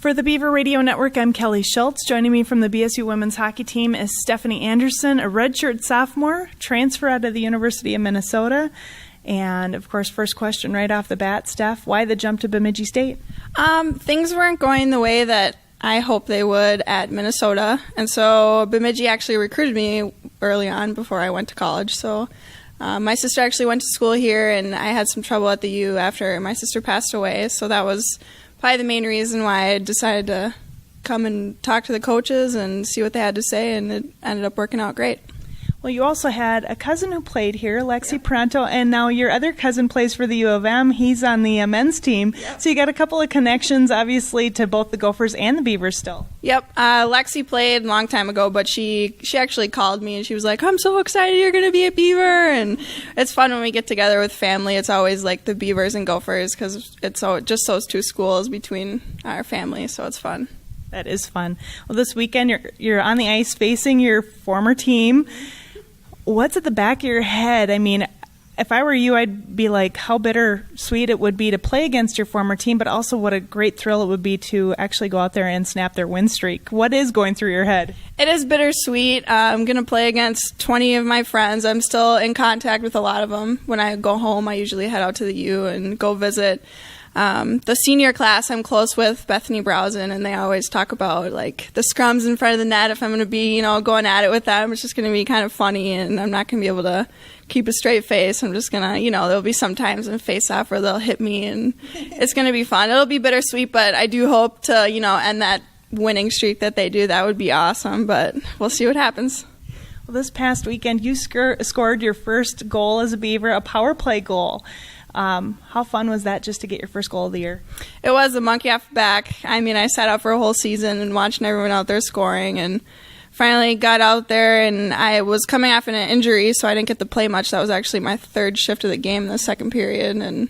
For the Beaver Radio Network, I'm Kelly Schultz. Joining me from the BSU women's hockey team is Stephanie Anderson, a redshirt sophomore, transfer out of the University of Minnesota. And, of course, first question right off the bat, Steph, why the jump to Bemidji State? Things weren't going the way that I hoped they would at Minnesota. And so Bemidji actually recruited me early on before I went to college. So my sister actually went to school here, and I had some trouble at the U after my sister passed away. So that was probably the main reason why I decided to come and talk to the coaches and see what they had to say, and it ended up working out great. Well, you also had a cousin who played here, Lexi Pronto, and now your other cousin plays for the U of M. He's on the men's team. Yep. So you got a couple of connections, obviously, to both the Gophers and the Beavers still. Yep. Lexi played a long time ago, but she actually called me, and she was like, I'm so excited you're going to be a Beaver. And it's fun when we get together with family. It's always like the Beavers and Gophers because it's just those two schools between our family, so it's fun. That is fun. Well, this weekend you're on the ice facing your former team. What's at the back of your head? I mean, if I were you, I'd be like, how bittersweet it would be to play against your former team, but also what a great thrill it would be to actually go out there and snap their win streak. What is going through your head? It is bittersweet. I'm going to play against 20 of my friends. I'm still in contact with a lot of them. When I go home, I usually head out to the U and go visit. The senior class I'm close with, Bethany Browsen, and they always talk about like the scrums in front of the net. If I'm going to be, going at it with them, it's just going to be kind of funny, and I'm not going to be able to keep a straight face. I'm just going to, there'll be some times in face-off where they'll hit me, and it's going to be fun. It'll be bittersweet, but I do hope to, end that winning streak that they do. That would be awesome, but we'll see what happens. Well, this past weekend, you scored your first goal as a Beaver, a power play goal. How fun was that just to get your first goal of the year? It was a monkey off the back. I mean, I sat out for a whole season and watching everyone out there scoring, and finally got out there, and I was coming off an injury, so I didn't get to play much. That was actually my third shift of the game in the second period, and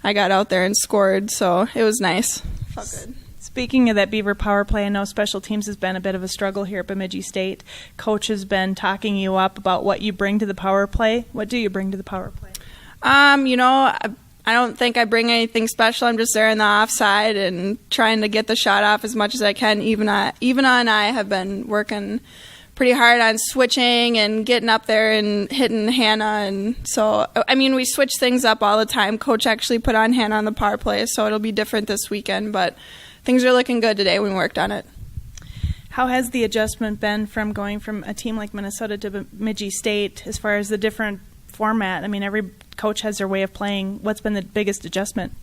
I got out there and scored, so it was nice. Felt good. Speaking of that Beaver power play, I know special teams has been a bit of a struggle here at Bemidji State. Coach has been talking you up about what you bring to the power play. What do you bring to the power play? I don't think I bring anything special. I'm just there in the offside and trying to get the shot off as much as I can. Even and I have been working pretty hard on switching and getting up there and hitting Hannah. And so, we switch things up all the time. Coach actually put on Hannah on the power play, so it'll be different this weekend. But things are looking good today. We worked on it. How has the adjustment been from going from a team like Minnesota to Bemidji State as far as the different format? I mean, every coach has their way of playing. What's been the biggest adjustment?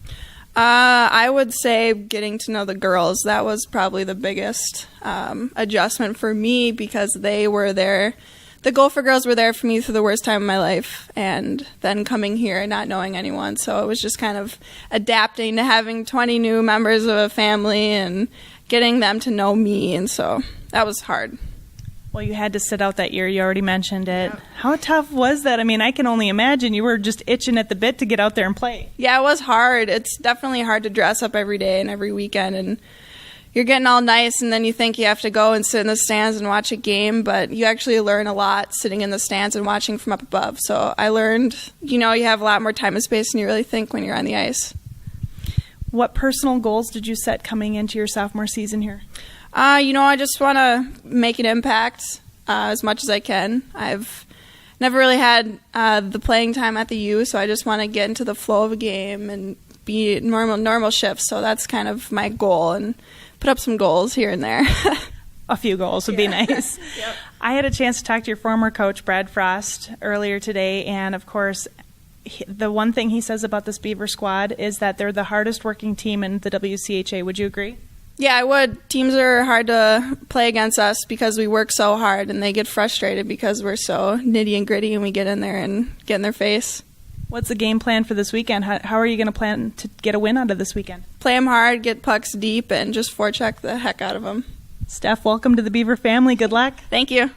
I would say getting to know the girls. That was probably the biggest adjustment for me because they were there. The Gopher girls were there for me through the worst time of my life, and then coming here and not knowing anyone. So it was just kind of adapting to having 20 new members of a family and getting them to know me, and so that was hard. Well, you had to sit out that year. You already mentioned it. Yeah. How tough was that? I mean, I can only imagine you were just itching at the bit to get out there and play. Yeah, it was hard. It's definitely hard to dress up every day and every weekend, and you're getting all nice, and then you think you have to go and sit in the stands and watch a game, but you actually learn a lot sitting in the stands and watching from up above. So I learned, you have a lot more time and space than you really think when you're on the ice. What personal goals did you set coming into your sophomore season here? I just want to make an impact as much as I can. I've never really had the playing time at the U, so I just want to get into the flow of a game and be normal shifts. So that's kind of my goal, and put up some goals here and there. A few goals would be nice. Yep. I had a chance to talk to your former coach, Brad Frost, earlier today, and of course, the one thing he says about this Beaver squad is that they're the hardest working team in the WCHA. Would you agree? Yeah, I would. Teams are hard to play against us because we work so hard, and they get frustrated because we're so nitty and gritty and we get in there and get in their face. What's the game plan for this weekend? How are you going to plan to get a win out of this weekend? Play them hard, get pucks deep, and just forecheck the heck out of them. Steph, welcome to the Beaver family. Good luck. Thank you.